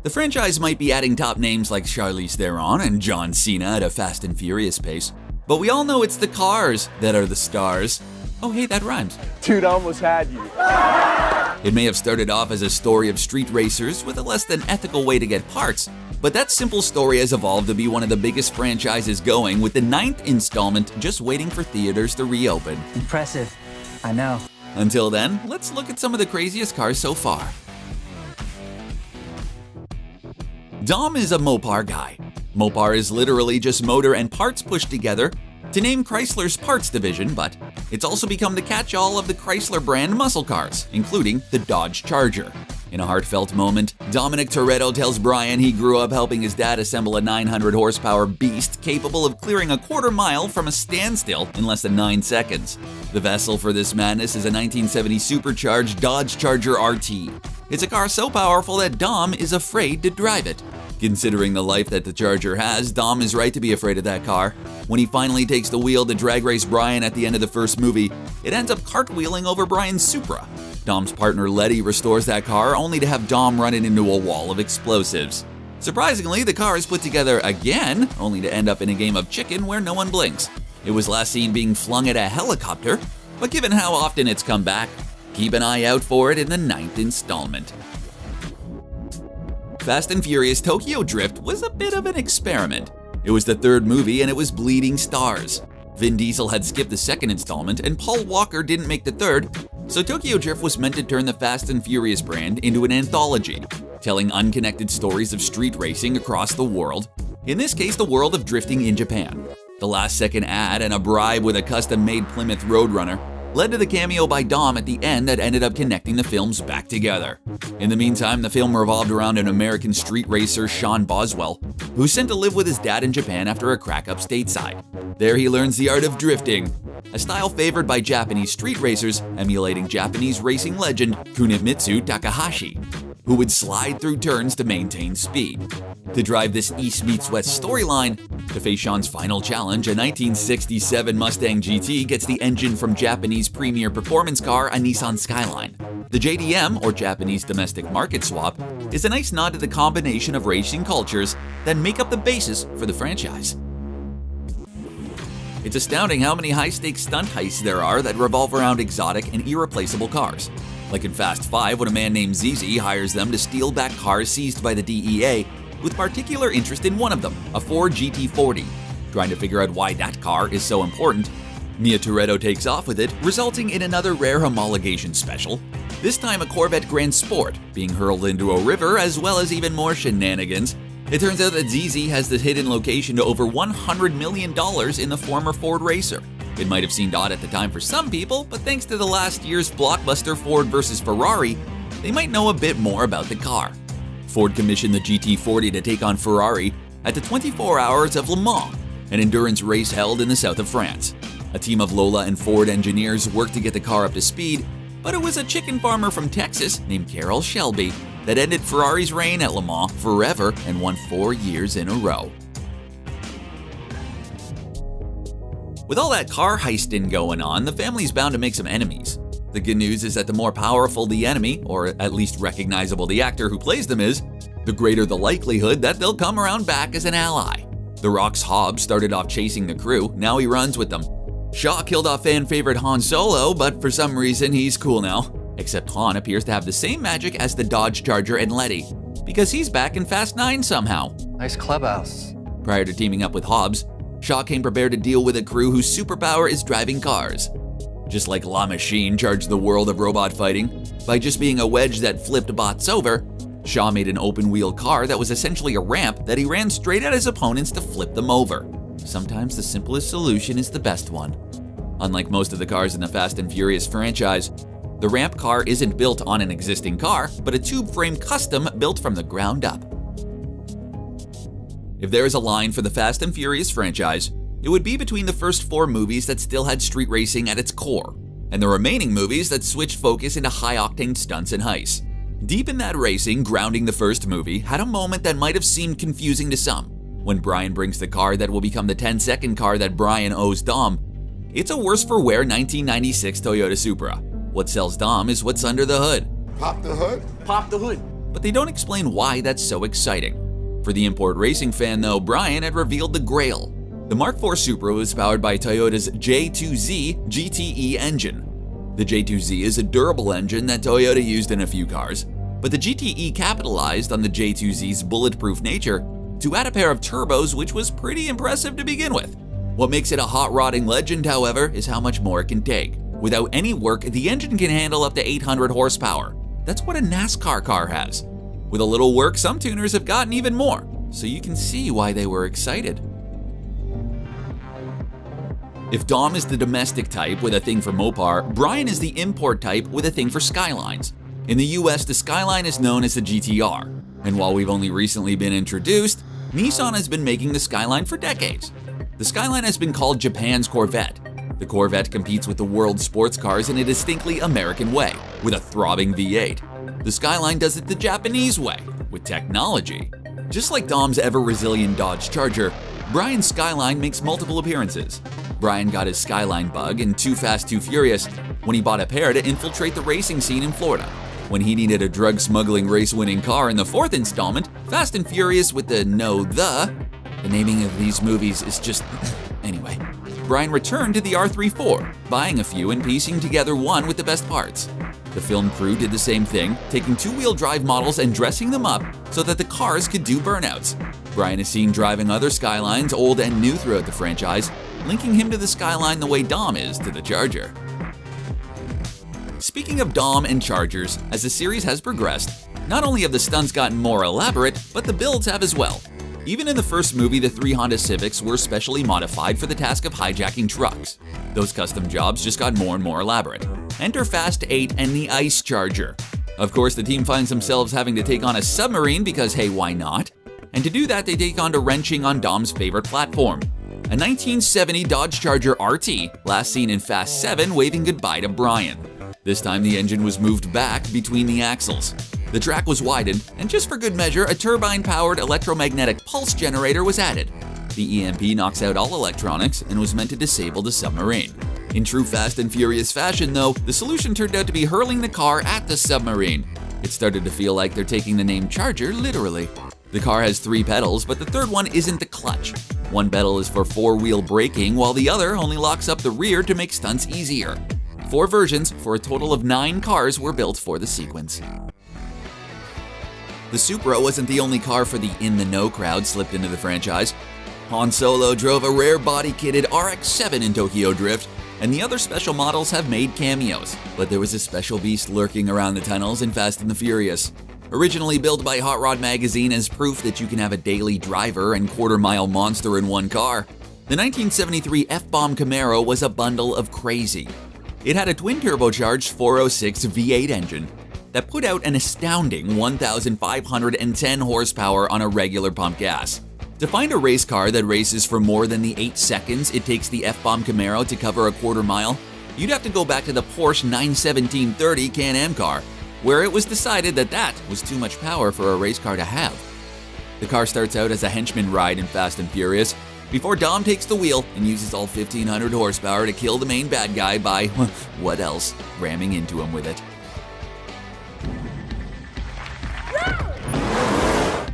The franchise might be adding top names like Charlize Theron and John Cena at a fast and furious pace, but we all know it's the cars that are the stars. Oh hey, that rhymes. Dude, I almost had you. It may have started off as a story of street racers with a less than ethical way to get parts, but that simple story has evolved to be one of the biggest franchises going, with the 9th installment just waiting for theaters to reopen. Impressive, I know. Until then, let's look at some of the craziest cars so far. Dom is a Mopar guy. Mopar is literally just motor and parts pushed together to name Chrysler's parts division, but it's also become the catch-all of the Chrysler brand muscle cars, including the Dodge Charger. In a heartfelt moment, Dominic Toretto tells Brian he grew up helping his dad assemble a 900 horsepower beast capable of clearing a quarter mile from a standstill in less than 9 seconds. The vessel for this madness is a 1970 supercharged Dodge Charger RT. It's a car so powerful that Dom is afraid to drive it. Considering the life that the Charger has, Dom is right to be afraid of that car. When he finally takes the wheel to drag race Brian at the end of the first movie, it ends up cartwheeling over Brian's Supra. Dom's partner Letty restores that car only to have Dom run it into a wall of explosives. Surprisingly, the car is put together again, only to end up in a game of chicken where no one blinks. It was last seen being flung at a helicopter, but given how often it's come back, keep an eye out for it in the 9th installment. Fast and Furious Tokyo Drift was a bit of an experiment. It was the 3rd movie and it was bleeding stars. Vin Diesel had skipped the 2nd installment and Paul Walker didn't make the 3rd, so Tokyo Drift was meant to turn the Fast and Furious brand into an anthology, telling unconnected stories of street racing across the world, in this case the world of drifting in Japan. The last-second ad and a bribe with a custom-made Plymouth Roadrunner led to the cameo by Dom at the end that ended up connecting the films back together. In the meantime, the film revolved around an American street racer, Sean Boswell, who's sent to live with his dad in Japan after a crack-up stateside. There he learns the art of drifting, a style favored by Japanese street racers, emulating Japanese racing legend Kunimitsu Takahashi, who would slide through turns to maintain speed. To drive this East meets West storyline, to face Sean's final challenge, a 1967 Mustang GT gets the engine from Japanese premier performance car, a Nissan Skyline. The JDM, or Japanese Domestic Market Swap, is a nice nod to the combination of racing cultures that make up the basis for the franchise. It's astounding how many high-stakes stunt heists there are that revolve around exotic and irreplaceable cars. Like in Fast 5, when a man named ZZ hires them to steal back cars seized by the DEA, with particular interest in one of them, a Ford GT40. Trying to figure out why that car is so important, Mia Toretto takes off with it, resulting in another rare homologation special, this time a Corvette Grand Sport, being hurled into a river, as well as even more shenanigans. It turns out that ZZ has the hidden location to over $100 million in the former Ford racer. It might have seemed odd at the time for some people, but thanks to the last year's blockbuster Ford vs. Ferrari, they might know a bit more about the car. Ford commissioned the GT40 to take on Ferrari at the 24 Hours of Le Mans, an endurance race held in the south of France. A team of Lola and Ford engineers worked to get the car up to speed, but it was a chicken farmer from Texas named Carroll Shelby that ended Ferrari's reign at Le Mans forever and won 4 years in a row. With all that car heisting going on, the family's bound to make some enemies. The good news is that the more powerful the enemy, or at least recognizable the actor who plays them is, the greater the likelihood that they'll come around back as an ally. The Rock's Hobbs started off chasing the crew, now he runs with them. Shaw killed off fan favorite Han Solo, but for some reason he's cool now. Except Han appears to have the same magic as the Dodge Charger and Letty, because he's back in Fast 9 somehow. Nice clubhouse. Prior to teaming up with Hobbs, Shaw came prepared to deal with a crew whose superpower is driving cars. Just like La Machine charged the world of robot fighting, by just being a wedge that flipped bots over, Shaw made an open-wheel car that was essentially a ramp that he ran straight at his opponents to flip them over. Sometimes the simplest solution is the best one. Unlike most of the cars in the Fast and Furious franchise, the ramp car isn't built on an existing car, but a tube frame custom built from the ground up. If there is a line for the Fast and Furious franchise, it would be between the first 4 movies that still had street racing at its core, and the remaining movies that switched focus into high-octane stunts and heists. Deep in that racing, grounding the first movie had a moment that might have seemed confusing to some. When Brian brings the car that will become the 10-second car that Brian owes Dom, it's a worse-for-wear 1996 Toyota Supra. What sells Dom is what's under the hood. Pop the hood? Pop the hood. but they don't explain why that's so exciting. For the import racing fan though, Brian had revealed the Grail. The Mark IV Supra was powered by Toyota's J2Z GTE engine. The J2Z is a durable engine that Toyota used in a few cars, but the GTE capitalized on the J2Z's bulletproof nature to add a pair of turbos, which was pretty impressive to begin with. What makes it a hot rodding legend, however, is how much more it can take. Without any work, the engine can handle up to 800 horsepower. That's what a NASCAR car has. With a little work, some tuners have gotten even more, so you can see why they were excited. If Dom is the domestic type with a thing for Mopar, Brian is the import type with a thing for Skylines. In the US, the Skyline is known as the GTR, and while we've only recently been introduced, Nissan has been making the Skyline for decades. The Skyline has been called Japan's Corvette. The Corvette competes with the world's sports cars in a distinctly American way, with a throbbing V8. The Skyline does it the Japanese way, with technology. Just like Dom's ever-resilient Dodge Charger, Brian's Skyline makes multiple appearances. Brian got his Skyline bug in Too Fast, Too Furious when he bought a pair to infiltrate the racing scene in Florida. When he needed a drug-smuggling race-winning car in the fourth installment, Fast and Furious with the The naming of these movies is just… Anyway, Brian returned to the R34, buying a few and piecing together one with the best parts. The film crew did the same thing, taking two-wheel drive models and dressing them up so that the cars could do burnouts. Brian is seen driving other Skylines, old and new, throughout the franchise, linking him to the Skyline the way Dom is to the Charger. Speaking of Dom and Chargers, as the series has progressed, not only have the stunts gotten more elaborate, but the builds have as well. Even in the first movie, the 3 Honda Civics were specially modified for the task of hijacking trucks. Those custom jobs just got more and more elaborate. Enter Fast 8 and the Ice Charger. Of course, the team finds themselves having to take on a submarine because hey, why not? And to do that, they take on to wrenching on Dom's favorite platform. A 1970 Dodge Charger RT, last seen in Fast 7, waving goodbye to Brian. This time the engine was moved back between the axles. The track was widened, and just for good measure, a turbine-powered electromagnetic pulse generator was added. The EMP knocks out all electronics and was meant to disable the submarine. In true Fast and Furious fashion, though, the solution turned out to be hurling the car at the submarine. It started to feel like they're taking the name Charger literally. The car has 3 pedals, but the third one isn't the clutch. One pedal is for 4-wheel braking, while the other only locks up the rear to make stunts easier. 4 versions for a total of 9 cars were built for the sequence. The Supra wasn't the only car for the in-the-know crowd slipped into the franchise. Han Solo drove a rare body-kitted RX-7 in Tokyo Drift, and the other special models have made cameos. But there was a special beast lurking around the tunnels in Fast and the Furious. Originally built by Hot Rod Magazine as proof that you can have a daily driver and quarter-mile monster in one car, the 1973 F-Bomb Camaro was a bundle of crazy. It had a twin-turbocharged 406 V8 engine that put out an astounding 1,510 horsepower on a regular pump gas. To find a race car that races for more than the 8 seconds it takes the F-Bomb Camaro to cover a quarter mile, you'd have to go back to the Porsche 91730 Can-Am car, where it was decided that that was too much power for a race car to have. The car starts out as a henchman ride in Fast and Furious, before Dom takes the wheel and uses all 1,500 horsepower to kill the main bad guy by, what else, ramming into him with it.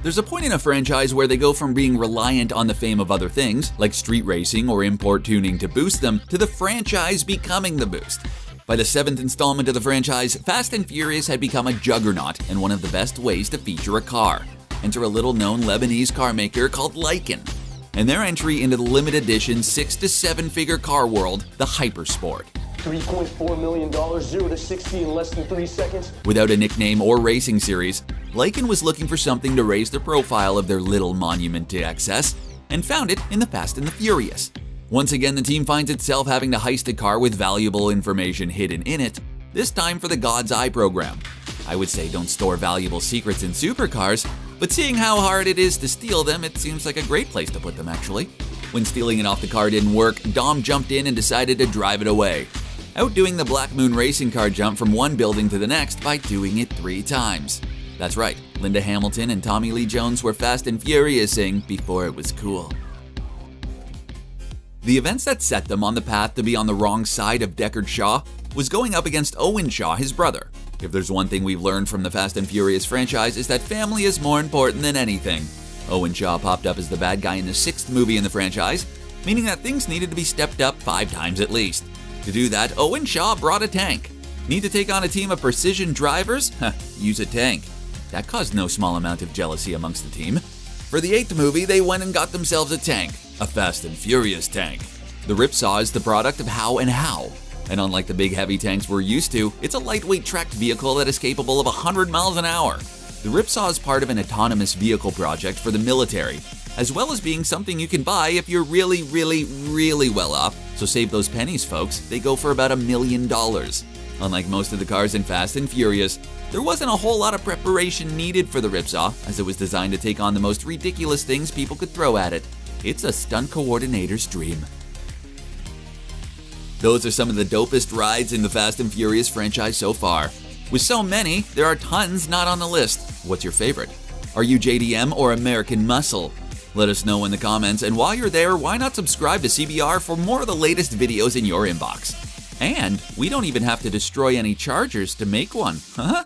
There's a point in a franchise where they go from being reliant on the fame of other things, like street racing or import tuning to boost them, to the franchise becoming the boost. By the 7th installment of the franchise, Fast and Furious had become a juggernaut and one of the best ways to feature a car. Enter a little-known Lebanese car maker called Lykan, and their entry into the limited edition 6 to 7-figure car world, the Hypersport. $3.4 million, 0 to 60 in less than 3 seconds. Without a nickname or racing series, Lykan was looking for something to raise the profile of their little monument to excess, and found it in the Fast and the Furious. Once again, the team finds itself having to heist a car with valuable information hidden in it, this time for the God's Eye program. I would say don't store valuable secrets in supercars, but seeing how hard it is to steal them, it seems like a great place to put them actually. When stealing it off the car didn't work, Dom jumped in and decided to drive it away, outdoing the Black Moon racing car jump from one building to the next by doing it 3 times. That's right, Linda Hamilton and Tommy Lee Jones were Fast and Furiousing before it was cool. The events that set them on the path to be on the wrong side of Deckard Shaw was going up against Owen Shaw, his brother. If there's one thing we've learned from the Fast and Furious franchise, is that family is more important than anything. Owen Shaw popped up as the bad guy in the 6th movie in the franchise, meaning that things needed to be stepped up 5 times at least. To do that, Owen Shaw brought a tank. Need to take on a team of precision drivers? Use a tank. That caused no small amount of jealousy amongst the team. For the 8th movie, they went and got themselves a tank. A Fast and Furious tank. The Ripsaw is the product of How and How. And unlike the big heavy tanks we're used to, it's a lightweight tracked vehicle that is capable of 100 miles an hour. The Ripsaw is part of an autonomous vehicle project for the military, as well as being something you can buy if you're really, really, really well off. So save those pennies, folks. They go for about $1 million. Unlike most of the cars in Fast and Furious, there wasn't a whole lot of preparation needed for the Ripsaw, as it was designed to take on the most ridiculous things people could throw at it. It's a stunt coordinator's dream. Those are some of the dopest rides in the Fast and Furious franchise so far. With so many, there are tons not on the list. What's your favorite? Are you JDM or American Muscle? Let us know in the comments, and while you're there, why not subscribe to CBR for more of the latest videos in your inbox? And we don't even have to destroy any chargers to make one, huh?